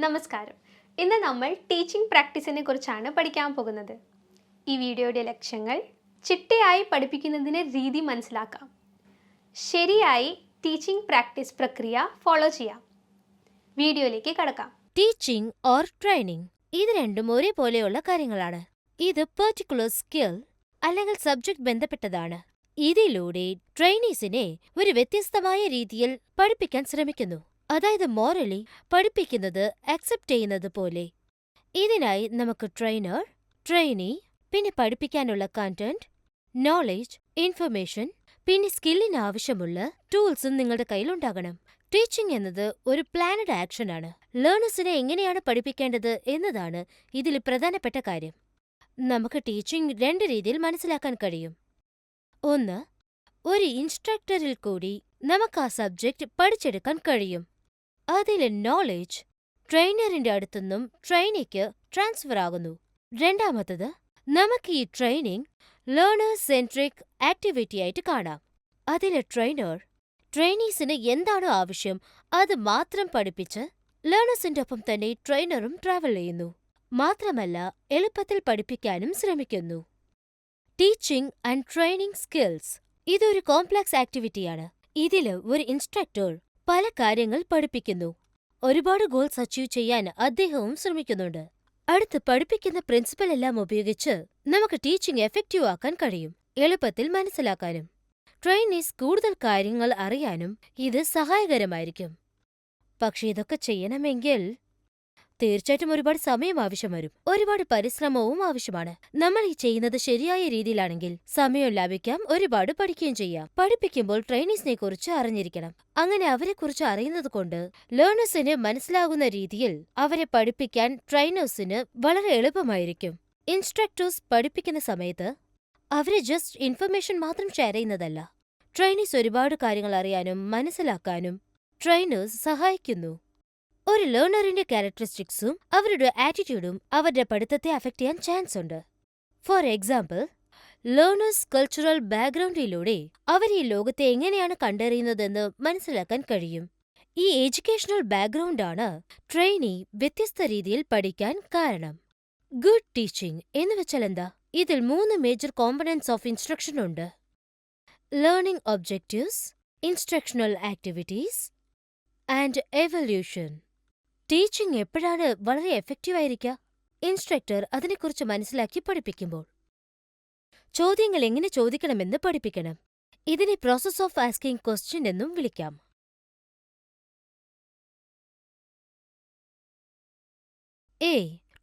നമസ്കാരം. ഇന്ന് നമ്മൾ ടീച്ചിങ് പ്രാക്ടീസിനെ കുറിച്ചാണ് പഠിക്കാൻ പോകുന്നത്. ഈ വീഡിയോയുടെ ലക്ഷ്യങ്ങൾ ചിട്ടയായി പഠിപ്പിക്കുന്നതിന് രീതി മനസ്സിലാക്കാം. ശരിയായി ടീച്ചിങ് പ്രാക്ടീസ് പ്രക്രിയ ഫോളോ ചെയ്യാം. വീഡിയോയിലേക്ക് കടക്കാം. ടീച്ചിങ് ഓർ ട്രെയിനിങ് ഇത് രണ്ടും ഒരേപോലെയുള്ള കാര്യങ്ങളാണ്. ഇത് പെർട്ടിക്കുലർ സ്കിൽ അല്ലെങ്കിൽ സബ്ജക്ട് ബന്ധപ്പെട്ടതാണ്. ഇതിലൂടെ ട്രെയിനീസിനെ ഒരു വ്യത്യസ്തമായ രീതിയിൽ പഠിപ്പിക്കാൻ ശ്രമിക്കുന്നു. അതായത് മോറലി പഠിപ്പിക്കുന്നത് അക്സെപ്റ്റ് ചെയ്യുന്നത് പോലെ. ഇതിനായി നമുക്ക് ട്രെയിനർ, ട്രെയിനി, പിന്നെ പഠിപ്പിക്കാനുള്ള കണ്ടന്റ്, നോളേജ്, ഇൻഫർമേഷൻ, പിന്നെ സ്കില്ലിന് ആവശ്യമുള്ള ടൂൾസും നിങ്ങളുടെ കയ്യിലുണ്ടാകണം. ടീച്ചിങ് എന്നത് ഒരു പ്ലാനഡ് ആക്ഷനാണ്. ലേണേഴ്സിനെ എങ്ങനെയാണ് പഠിപ്പിക്കേണ്ടത് എന്നതാണ് ഇതിൽ പ്രധാനപ്പെട്ട കാര്യം. നമുക്ക് ടീച്ചിങ് രണ്ട് രീതിയിൽ മനസ്സിലാക്കാൻ കഴിയും. ഒന്ന്, ഒരു ഇൻസ്ട്രക്ടറിൽ കൂടി നമുക്ക് ആ സബ്ജക്റ്റ് പഠിച്ചെടുക്കാൻ കഴിയും. അതിലെ നോളേജ് ട്രെയിനറിന്റെ അടുത്തുനിന്നും ട്രെയിനിക്ക് ട്രാൻസ്ഫർ ആകുന്നു. രണ്ടാമത്തത്, നമുക്ക് ഈ ട്രെയിനിങ് ലേണേഴ്സ് സെൻട്രിക് ആക്ടിവിറ്റിയായിട്ട് കാണാം. അതിലെ ട്രെയിനർ ട്രെയിനീസിന് എന്താണോ ആവശ്യം അത് മാത്രം പഠിപ്പിച്ച് ലേണേഴ്സിന്റെ ഒപ്പം തന്നെ ട്രെയിനറും ട്രാവൽ ചെയ്യുന്നു. മാത്രമല്ല എളുപ്പത്തിൽ പഠിപ്പിക്കാനും ശ്രമിക്കുന്നു. ടീച്ചിങ് ആൻഡ് ട്രെയിനിങ് സ്കിൽസ് ഇതൊരു കോംപ്ലക്സ് ആക്ടിവിറ്റിയാണ്. ഇതില് ഒരു ഇൻസ്ട്രക്ടർ പല കാര്യങ്ങൾ പഠിപ്പിക്കുന്നു. ഒരുപാട് ഗോൾസ് അച്ചീവ് ചെയ്യാൻ അദ്ദേഹവും ശ്രമിക്കുന്നുണ്ട്. അടുത്ത് പഠിപ്പിക്കുന്ന പ്രിൻസിപ്പൽ എല്ലാം ഉപയോഗിച്ച് നമുക്ക് ടീച്ചിങ് എഫക്റ്റീവ് ആക്കാൻ കഴിയും, എളുപ്പത്തിൽ മനസ്സിലാക്കാനും. ട്രെയിനീസ് കൂടുതൽ കാര്യങ്ങൾ അറിയാനും ഇത് സഹായകരമായിരിക്കും. പക്ഷെ ഇതൊക്കെ ചെയ്യണമെങ്കിൽ തീർച്ചയായിട്ടും ഒരുപാട് സമയം ആവശ്യം വരും, ഒരുപാട് പരിശ്രമവും ആവശ്യമാണ്. നമ്മൾ ഈ ചെയ്യുന്നത് ശരിയായ രീതിയിലാണെങ്കിൽ സമയം ലാഭിക്കാം, ഒരുപാട് പഠിക്കുകയും ചെയ്യാം. പഠിപ്പിക്കുമ്പോൾ ട്രെയിനീസിനെ കുറിച്ച് അറിഞ്ഞിരിക്കണം. അങ്ങനെ അവരെക്കുറിച്ച് അറിയുന്നത് കൊണ്ട് ലേണേഴ്സിന് മനസ്സിലാകുന്ന രീതിയിൽ അവരെ പഠിപ്പിക്കാൻ ട്രെയിനേഴ്സിന് വളരെ എളുപ്പമായിരിക്കും. ഇൻസ്ട്രക്ടേഴ്സ് പഠിപ്പിക്കുന്ന സമയത്ത് അവരെ ജസ്റ്റ് ഇൻഫർമേഷൻ മാത്രം ഷെയർ ചെയ്യുന്നതല്ല. ട്രെയിനീസ് ഒരുപാട് കാര്യങ്ങൾ അറിയാനും മനസ്സിലാക്കാനും ട്രെയിനേഴ്സ് സഹായിക്കുന്നു. ഒരു ലേണറിന്റെ ക്യാരക്ടറിസ്റ്റിക്സും അവരുടെ ആറ്റിറ്റ്യൂഡും അവരുടെ പഠിത്തത്തെ അഫക്റ്റ് ചെയ്യാൻ ചാൻസ് ഉണ്ട്. ഫോർ എക്സാമ്പിൾ, ലേണേഴ്സ് കൾച്ചറൽ ബാക്ക്ഗ്രൗണ്ടിലൂടെ അവർ ഈ ലോകത്തെ എങ്ങനെയാണ് കണ്ടറിയുന്നതെന്ന് മനസ്സിലാക്കാൻ കഴിയും. ഈ എഡ്യൂക്കേഷണൽ ബാക്ക്ഗ്രൗണ്ടാണ് ട്രെയിനി വ്യത്യസ്ത രീതിയിൽ പഠിക്കാൻ കാരണം. ഗുഡ് ടീച്ചിങ് എന്ന് വെച്ചാൽ എന്താ? ഇതിൽ 3 മേജർ കോമ്പണന്റ്സ് ഓഫ് ഇൻസ്ട്രക്ഷൻ ഉണ്ട്. Learning objectives, instructional activities and evolution. Teaching എപ്പോഴാണ് വളരെ എഫക്റ്റീവായിരിക്കുക? ഇൻസ്ട്രക്ടർ അതിനെക്കുറിച്ച് മനസ്സിലാക്കി പഠിപ്പിക്കുമ്പോൾ. ചോദ്യങ്ങൾ എങ്ങനെ ചോദിക്കണമെന്ന് പഠിപ്പിക്കണം. ഇതിനെ പ്രോസസ് ഓഫ് ആസ്കിംഗ് ക്വസ്റ്റ്യൻ എന്നും വിളിക്കാം. എ.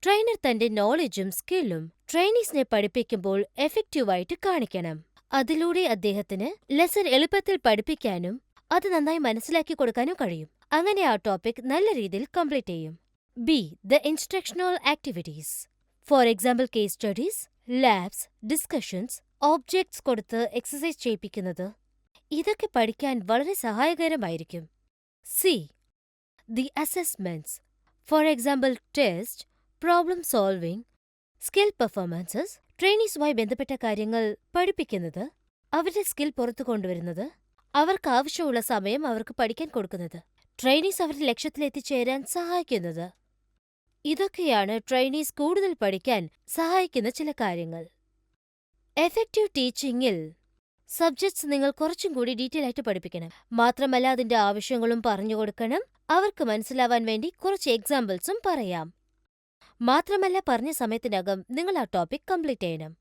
ട്രെയിനർ തന്റെ നോളജും സ്കില്ലും ട്രെയിനീസിനെ പഠിപ്പിക്കുമ്പോൾ എഫക്റ്റീവായിട്ട് കാണിക്കണം. അതിലൂടെ അദ്ദേഹത്തിന് ലെസൺ എളുപ്പത്തിൽ പഠിപ്പിക്കാനും അത് നന്നായി മനസ്സിലാക്കി കൊടുക്കാനും കഴിയും. അങ്ങനെ ആ ടോപ്പിക് നല്ല രീതിയിൽ കംപ്ലീറ്റ് ചെയ്യും. B. The instructional activities. For example case studies, labs, discussions, objects കൊടുത്ത് എക്സസൈസ് ചെയ്യിപ്പിക്കുന്നത്. ഇതൊക്കെ പഠിക്കാൻ വളരെ സഹായകരമായിരിക്കും. C. The assessments. For example test, problem solving, skill performances. ട്രെയിനീസുമായി ബന്ധപ്പെട്ട കാര്യങ്ങൾ പഠിപ്പിക്കുന്നത്, അവരുടെ സ്കിൽ പുറത്തു കൊണ്ടുവരുന്നത്, അവർക്ക് ആവശ്യമുള്ള സമയം അവർക്ക് പഠിക്കാൻ കൊടുക്കുന്നത്, ട്രെയിനീസ് അവരുടെ ലക്ഷ്യത്തിലെത്തിച്ചേരാൻ സഹായിക്കുന്നത്. ഇതൊക്കെയാണ് ട്രെയിനീസ് കൂടുതൽ പഠിക്കാൻ സഹായിക്കുന്ന ചില കാര്യങ്ങൾ. എഫക്റ്റീവ് ടീച്ചിങ്ങിൽ സബ്ജക്ട്സ് നിങ്ങൾ കുറച്ചും കൂടി ഡീറ്റെയിൽ ആയിട്ട് പഠിപ്പിക്കണം. മാത്രമല്ല അതിന്റെ ആവശ്യങ്ങളും പറഞ്ഞുകൊടുക്കണം. അവർക്ക് മനസ്സിലാവാൻ വേണ്ടി കുറച്ച് എക്സാമ്പിൾസും പറയാം. മാത്രമല്ല പറഞ്ഞ സമയത്തിനകം നിങ്ങൾ ആ ടോപ്പിക് കംപ്ലീറ്റ് ചെയ്യണം.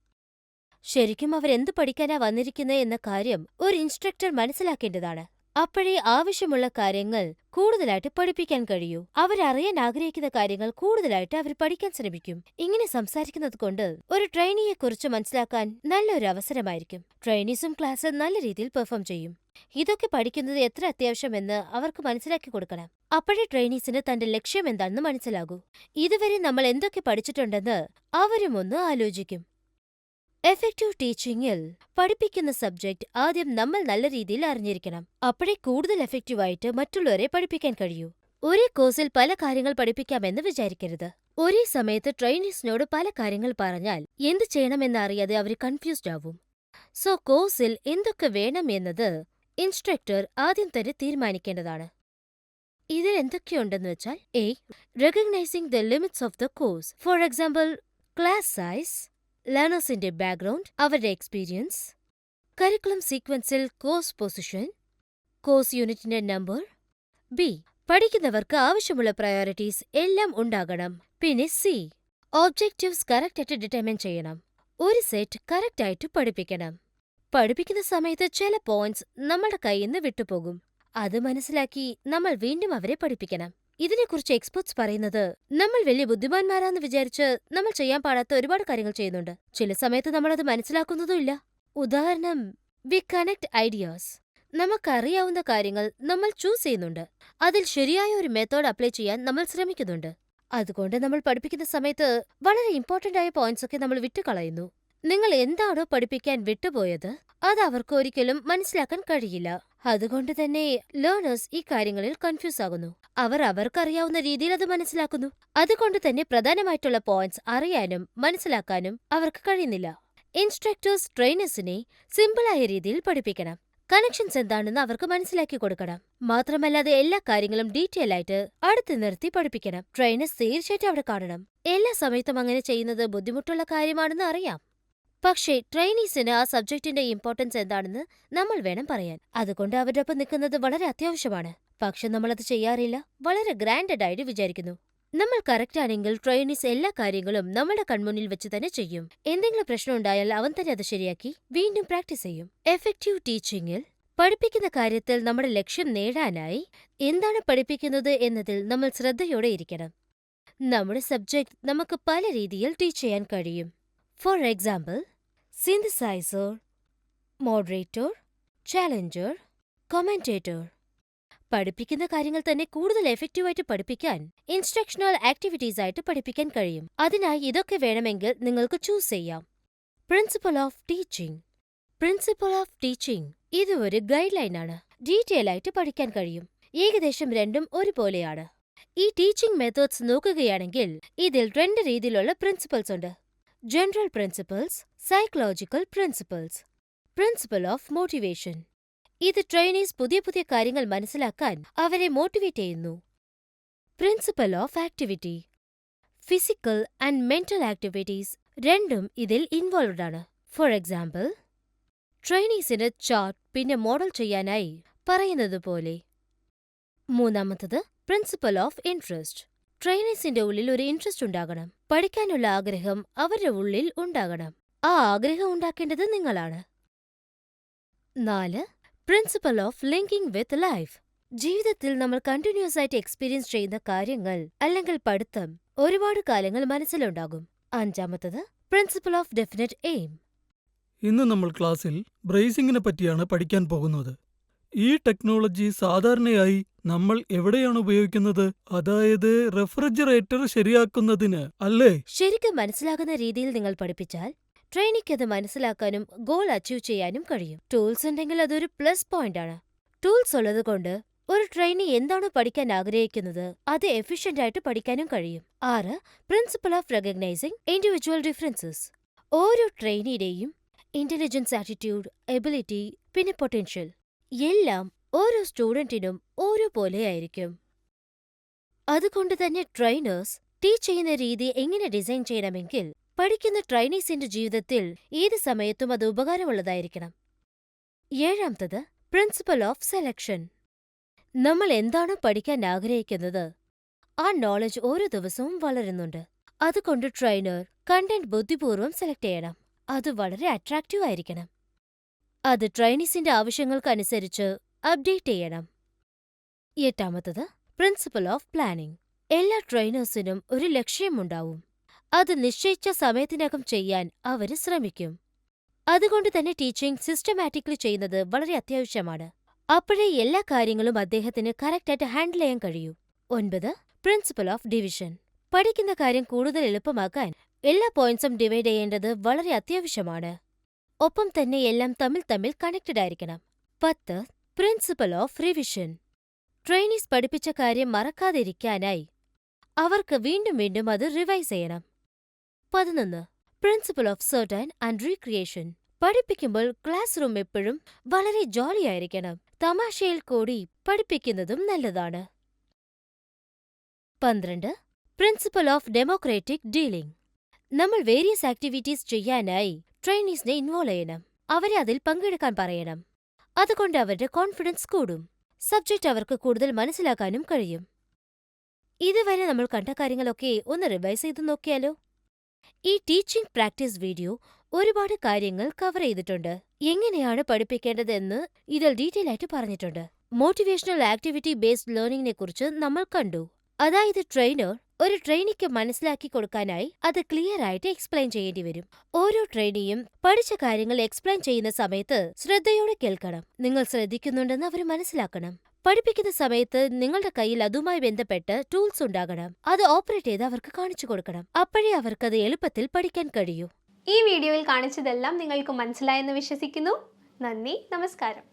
ശരിക്കും അവരെന്ത് പഠിക്കാനാ വന്നിരിക്കുന്നത് എന്ന കാര്യം ഒരു ഇൻസ്ട്രക്ടർ മനസ്സിലാക്കേണ്ടതാണ്. അപ്പോഴേ ആവശ്യമുള്ള കാര്യങ്ങൾ കൂടുതലായിട്ട് പഠിപ്പിക്കാൻ കഴിയൂ. അവരറിയാൻ ആഗ്രഹിക്കുന്ന കാര്യങ്ങൾ കൂടുതലായിട്ട് അവർ പഠിക്കാൻ ശ്രമിക്കും. ഇങ്ങനെ സംസാരിക്കുന്നത് കൊണ്ട് ഒരു ട്രെയിനിയെക്കുറിച്ച് മനസ്സിലാക്കാൻ നല്ലൊരു അവസരമായിരിക്കും. ട്രെയിനീസും ക്ലാസ് നല്ല രീതിയിൽ പെർഫോം ചെയ്യും. ഇതൊക്കെ പഠിക്കുന്നത് എത്ര അത്യാവശ്യമെന്ന് അവർക്ക് മനസ്സിലാക്കി കൊടുക്കണം. അപ്പോഴേ ട്രെയിനീസിന് തന്റെ ലക്ഷ്യം എന്താണെന്ന് മനസ്സിലാകൂ. ഇതുവരെ നമ്മൾ എന്തൊക്കെ പഠിച്ചിട്ടുണ്ടെന്ന് അവരും ഒന്ന് ആലോചിക്കും. എഫക്റ്റീവ് ടീച്ചിങ്ങിൽ പഠിപ്പിക്കുന്ന സബ്ജക്ട് ആദ്യം നമ്മൾ നല്ല രീതിയിൽ അറിഞ്ഞിരിക്കണം. അപ്പോഴേ കൂടുതൽ എഫക്റ്റീവായിട്ട് മറ്റുള്ളവരെ പഠിപ്പിക്കാൻ കഴിയൂ. ഒരേ കോഴ്സിൽ പല കാര്യങ്ങൾ പഠിപ്പിക്കാമെന്ന് വിചാരിക്കരുത്. ഒരേ സമയത്ത് ട്രെയിനീസിനോട് പല കാര്യങ്ങൾ പറഞ്ഞാൽ എന്ത് ചെയ്യണമെന്ന് അറിയാതെ അവർ കൺഫ്യൂസ്ഡ് ആവും. സോ കോഴ്സിൽ എന്തൊക്കെ വേണം എന്നത് ഇൻസ്ട്രക്ടർ ആദ്യം തന്നെ തീരുമാനിക്കേണ്ടതാണ്. ഇതിൽ എന്തൊക്കെയുണ്ടെന്ന് വെച്ചാൽ A. Recognising the limits of the course. For example class size, ലേണേഴ്സിന്റെ ബാക്ക്ഗ്രൗണ്ട്, അവരുടെ എക്സ്പീരിയൻസ്, കരിക്കുലം സീക്വൻസിൽ കോഴ്സ് പൊസിഷൻ, കോഴ്സ് യൂണിറ്റിന്റെ നമ്പർ. ബി. പഠിക്കുന്നവർക്ക് ആവശ്യമുള്ള പ്രയോറിറ്റീസ് എല്ലാം ഉണ്ടാകണം. പിന്നെ സി. ഒബ്ജക്റ്റീവ്സ് കറക്റ്റായിട്ട് ഡിറ്റർമിൻ ചെയ്യണം. ഒരു സെറ്റ് കറക്റ്റായിട്ട് പഠിപ്പിക്കണം. പഠിപ്പിക്കുന്ന സമയത്ത് ചില പോയിന്റ്സ് നമ്മളുടെ കയ്യിൽ നിന്ന് വിട്ടുപോകും. അത് മനസ്സിലാക്കി നമ്മൾ വീണ്ടും അവരെ പഠിപ്പിക്കണം. ഇതിനെക്കുറിച്ച് എക്സ്പെർട്സ് പറയുന്നത് നമ്മൾ വലിയ ബുദ്ധിമാന്മാരാന്ന് വിചാരിച്ച് നമ്മൾ ചെയ്യാൻ പാടാത്ത ഒരുപാട് കാര്യങ്ങൾ ചെയ്യുന്നുണ്ട്. ചില സമയത്ത് നമ്മളത് മനസ്സിലാക്കുന്നതുമില്ല. ഉദാഹരണം, വി കണക്ട് ഐഡിയാസ്. നമുക്കറിയാവുന്ന കാര്യങ്ങൾ നമ്മൾ ചൂസ് ചെയ്യുന്നുണ്ട്. അതിൽ ശരിയായ ഒരു മെത്തേഡ് അപ്ലൈ ചെയ്യാൻ നമ്മൾ ശ്രമിക്കുന്നുണ്ട്. അതുകൊണ്ട് നമ്മൾ പഠിപ്പിക്കുന്ന സമയത്ത് വളരെ ഇമ്പോർട്ടന്റ് ആയ പോയിന്റ്സ് ഒക്കെ നമ്മൾ വിട്ടുകളയുന്നു. നിങ്ങൾ എന്താണോ പഠിപ്പിക്കാൻ വിട്ടുപോയത് അത് അവർക്ക് ഒരിക്കലും മനസ്സിലാക്കാൻ കഴിയില്ല. അതുകൊണ്ട് തന്നെ ലേണേഴ്സ് ഈ കാര്യങ്ങളിൽ കൺഫ്യൂസ് ആകുന്നു. അവർ അവർക്കറിയാവുന്ന രീതിയിൽ അത് മനസ്സിലാക്കുന്നു. അതുകൊണ്ട് തന്നെ പ്രധാനമായിട്ടുള്ള പോയിന്റ്സ് അറിയാനും മനസ്സിലാക്കാനും അവർക്ക് കഴിയുന്നില്ല. ഇൻസ്ട്രക്ടേഴ്സ് ട്രെയിനേഴ്സിനെ സിമ്പിളായ രീതിയിൽ പഠിപ്പിക്കണം. കണക്ഷൻസ് എന്താണെന്ന് അവർക്ക് മനസ്സിലാക്കി കൊടുക്കണം. മാത്രമല്ലാതെ എല്ലാ കാര്യങ്ങളും ഡീറ്റെയിൽ ആയിട്ട് അടുത്ത് നിർത്തി പഠിപ്പിക്കണം. ട്രെയിനേഴ്സ് തീർച്ചയായിട്ടും അവിടെ കാണണം. എല്ലാ സമയത്തും അങ്ങനെ ചെയ്യുന്നത് ബുദ്ധിമുട്ടുള്ള കാര്യമാണെന്ന് അറിയാം. പക്ഷേ ട്രെയിനീസിന് ആ സബ്ജക്റ്റിന്റെ ഇമ്പോർട്ടൻസ് എന്താണെന്ന് നമ്മൾ വേണം പറയാൻ. അതുകൊണ്ട് അവരുടെ ഒപ്പം നിൽക്കുന്നത് വളരെ അത്യാവശ്യമാണ്. പക്ഷെ നമ്മളത് ചെയ്യാറില്ല. വളരെ ഗ്രാൻഡഡ് ആയിട്ട് വിചാരിക്കുന്നു. നമ്മൾ കറക്റ്റ് ആണെങ്കിൽ ട്രെയിനീസ് എല്ലാ കാര്യങ്ങളും നമ്മുടെ കൺമുന്നിൽ വെച്ച് തന്നെ ചെയ്യും. എന്തെങ്കിലും പ്രശ്നം ഉണ്ടായാൽ അവൻ തന്നെ അത് ശരിയാക്കി വീണ്ടും പ്രാക്ടീസ് ചെയ്യും. എഫക്റ്റീവ് ടീച്ചിങ്ങിൽ പഠിപ്പിക്കുന്ന കാര്യത്തിൽ നമ്മുടെ ലക്ഷ്യം നേടാനായി എന്താണ് പഠിപ്പിക്കുന്നത് എന്നതിൽ നമ്മൾ ശ്രദ്ധയോടെ ഇരിക്കണം. നമ്മുടെ സബ്ജക്ട് നമുക്ക് പല രീതിയിൽ ടീച്ച് ചെയ്യാൻ കഴിയും. For example, synthesiser, moderator, challenger, commentator. പഠിപ്പിക്കുന്ന കാര്യങ്ങൾ തന്നെ കൂടുതൽ എഫക്റ്റീവായിട്ട് പഠിപ്പിക്കാൻ ഇൻസ്ട്രക്ഷണൽ ആക്ടിവിറ്റീസ് ആയിട്ട് പഠിപ്പിക്കാൻ കഴിയും. അതിനായി ഇതൊക്കെ വേണമെങ്കിൽ നിങ്ങൾക്ക് ചൂസ് ചെയ്യാം. Principal of teaching. Principal of teaching ഇത് ഒരു ഗൈഡ് ലൈനാണ്. ഡീറ്റെയിൽ ആയിട്ട് പഠിക്കാൻ കഴിയും. ഏകദേശം രണ്ടും ഒരുപോലെയാണ്. ഈ ടീച്ചിങ് മെത്തേഡ്സ് നോക്കുകയാണെങ്കിൽ ഇതിൽ 2 രീതിയിലുള്ള പ്രിൻസിപ്പൽസ് ഉണ്ട്. General principles, psychological principles. Principle of motivation. ഇത് ട്രെയിനീസ് പുതിയ പുതിയ കാര്യങ്ങൾ മനസ്സിലാക്കാൻ അവരെ മോട്ടിവേറ്റ് ചെയ്യുന്നു. Principle of activity. Physical and mental activities രണ്ടും ഇതിൽ ഇൻവോൾവ്ഡ് ആണ്. ഫോർ എക്സാമ്പിൾ, ട്രെയിനീസിന് ചാർട്ട് പിന്നെ മോഡൽ ചെയ്യാനായി പറയുന്നത് പോലെ. മൂന്നാമത്തത് പ്രിൻസിപ്പൽ ഓഫ് ഇൻട്രസ്റ്റ്. ട്രെയിനീസിന്റെ ഉള്ളിൽ ഒരു ഇൻട്രസ്റ്റ് ഉണ്ടാകണം. പഠിക്കാനുള്ള ആഗ്രഹം അവരുടെ ഉള്ളിൽ ഉണ്ടാകണം. ആ ആഗ്രഹം ഉണ്ടാക്കേണ്ടത് നിങ്ങളാണ്. 4. Principal of linking with life. ജീവിതത്തിൽ നമ്മൾ കണ്ടിന്യൂസ് ആയിട്ട് എക്സ്പീരിയൻസ് ചെയ്യുന്ന കാര്യങ്ങൾ അല്ലെങ്കിൽ പഠിത്തം ഒരുപാട് കാലങ്ങൾ മനസ്സിലുണ്ടാകും. 5. Principal of definite aim. ഇന്ന് നമ്മൾ ക്ലാസ്സിൽ ബ്രേസിംഗിനെ പറ്റിയാണ് പഠിക്കാൻ പോകുന്നത്. ഈ ടെക്നോളജി സാധാരണയായി നമ്മൾ എവിടെയാണ് ഉപയോഗിക്കുന്നത്? അതായത് റെഫ്രിജറേറ്റർ ശരിയാക്കുന്നതിന്, അല്ലേ? ശരിക്കും മനസ്സിലാകുന്ന രീതിയിൽ നിങ്ങൾ പഠിപ്പിച്ചാൽ ട്രെയിനിക്ക് അത് മനസ്സിലാക്കാനും ഗോൾ അച്ചീവ് ചെയ്യാനും കഴിയും. ടൂൾസ് ഉണ്ടെങ്കിൽ അതൊരു പ്ലസ് പോയിന്റ് ആണ്. ടൂൾസ് ഉള്ളതുകൊണ്ട് ഒരു ട്രെയിനി എന്താണോ പഠിക്കാൻ ആഗ്രഹിക്കുന്നത് അത് എഫിഷ്യന്റ് ആയിട്ട് പഠിക്കാനും കഴിയും. 6. Principal of recognising individual differences. ഓരോ ട്രെയിനിയുടെയും ഇന്റലിജൻസ്, ആറ്റിറ്റ്യൂഡ്, എബിലിറ്റി പിന്നെ പൊട്ടൻഷ്യൽ എല്ലാം ഓരോ സ്റ്റുഡന്റിനും ഓരോ പോലെയായിരിക്കും. അതുകൊണ്ട് തന്നെ ട്രെയിനേഴ്സ് ടീച്ച് ചെയ്യുന്ന രീതി എങ്ങനെ ഡിസൈൻ ചെയ്യണമെങ്കിൽ പഠിക്കുന്ന ട്രെയിനീസിന്റെ ജീവിതത്തിൽ ഏത് സമയത്തും അത് ഉപകാരമുള്ളതായിരിക്കണം. 7. Principal of selection. നമ്മൾ എന്താണോ പഠിക്കാൻ ആഗ്രഹിക്കുന്നത് ആ നോളജ് ഓരോ ദിവസവും വളരുന്നുണ്ട്. അതുകൊണ്ട് ട്രെയിനർ കണ്ടന്റ് ബുദ്ധിപൂർവ്വം സെലക്ട് ചെയ്യണം. അത് വളരെ അട്രാക്റ്റീവ് ആയിരിക്കണം. അത് ട്രെയിനീസിന്റെ ആവശ്യങ്ങൾക്കനുസരിച്ച് അപ്ഡേറ്റ് ചെയ്യണം. 8. Principal of planning. എല്ലാ ട്രെയിനേഴ്സിനും ഒരു ലക്ഷ്യമുണ്ടാവും. അത് നിശ്ചയിച്ച സമയത്തിനകം ചെയ്യാൻ അവര് ശ്രമിക്കും. അതുകൊണ്ട് തന്നെ ടീച്ചിങ് സിസ്റ്റമാറ്റിക്കലി ചെയ്യുന്നത് വളരെ അത്യാവശ്യമാണ്. അപ്പോഴേ എല്ലാ കാര്യങ്ങളും അദ്ദേഹത്തിന് കറക്റ്റായിട്ട് ഹാൻഡിൽ ചെയ്യാൻ കഴിയൂ. 9. Principal of division. പഠിക്കുന്ന കാര്യം കൂടുതൽ എളുപ്പമാക്കാൻ എല്ലാ പോയിന്റ്സും ഡിവൈഡ് ചെയ്യേണ്ടത് വളരെ അത്യാവശ്യമാണ്. ഒപ്പം തന്നെ എല്ലാം തമ്മിൽ കണക്റ്റഡ് ആയിരിക്കണം. 10. Principal of revision. ട്രെയിനീസ് പഠിപ്പിച്ച കാര്യം മറക്കാതിരിക്കാനായി അവർക്ക് വീണ്ടും അത് റിവൈസ് ചെയ്യണം. 11. Principal of certain and recreation. പഠിപ്പിക്കുമ്പോൾ ക്ലാസ് റൂം എപ്പോഴും വളരെ ജോളിയായിരിക്കണം. തമാശയിൽ കൂടി പഠിപ്പിക്കുന്നതും നല്ലതാണ്. 12. Principal of democratic dealing. നമ്മൾ വേരിയസ് ആക്ടിവിറ്റീസ് ചെയ്യാനായി ട്രെയിനീസിനെ ഇൻവോൾവ് ചെയ്യണം. അവരെ അതിൽ പങ്കെടുക്കാൻ പറയണം. അതുകൊണ്ട് അവരുടെ കോൺഫിഡൻസ് കൂടും. സബ്ജക്റ്റ് അവർക്ക് കൂടുതൽ മനസ്സിലാക്കാനും കഴിയും. ഇതുവരെ നമ്മൾ കണ്ട കാര്യങ്ങളൊക്കെ ഒന്ന് റിവൈസ് ചെയ്ത് നോക്കിയാലോ? ഈ ടീച്ചിംഗ് പ്രാക്ടീസ് വീഡിയോ ഒരുപാട് കാര്യങ്ങൾ കവർ ചെയ്തിട്ടുണ്ട്. എങ്ങനെയാണ് പഠിപ്പിക്കേണ്ടതെന്ന് ഇതിൽ ഡീറ്റെയിൽ ആയിട്ട് പറഞ്ഞിട്ടുണ്ട്. മോട്ടിവേഷണൽ ആക്ടിവിറ്റി ബേസ്ഡ് ലേണിംഗിനെ കുറിച്ച് നമ്മൾ കണ്ടു. അതായത് ട്രെയിനർ ഒരു ട്രെയിനിക്ക് മനസ്സിലാക്കി കൊടുക്കാനായി അത് ക്ലിയർ ആയിട്ട് എക്സ്പ്ലെയിൻ ചെയ്യേണ്ടി വരും. ഓരോ ട്രെയിനിയും പഠിച്ച കാര്യങ്ങൾ എക്സ്പ്ലെയിൻ ചെയ്യുന്ന സമയത്ത് ശ്രദ്ധയോടെ കേൾക്കണം. നിങ്ങൾ ശ്രദ്ധിക്കുന്നുണ്ടെന്ന് അവർ മനസ്സിലാക്കണം. പഠിപ്പിക്കുന്ന സമയത്ത് നിങ്ങളുടെ കയ്യിൽ അതുമായി ബന്ധപ്പെട്ട് ടൂൾസ് ഉണ്ടാകണം. അത് ഓപ്പറേറ്റ് ചെയ്ത് അവർക്ക് കാണിച്ചു കൊടുക്കണം. അപ്പോഴേ അവർക്കത് എളുപ്പത്തിൽ പഠിക്കാൻ കഴിയൂ. ഈ വീഡിയോയിൽ കാണിച്ചതെല്ലാം നിങ്ങൾക്ക് മനസ്സിലായെന്ന് വിശ്വസിക്കുന്നു. നന്ദി, നമസ്കാരം.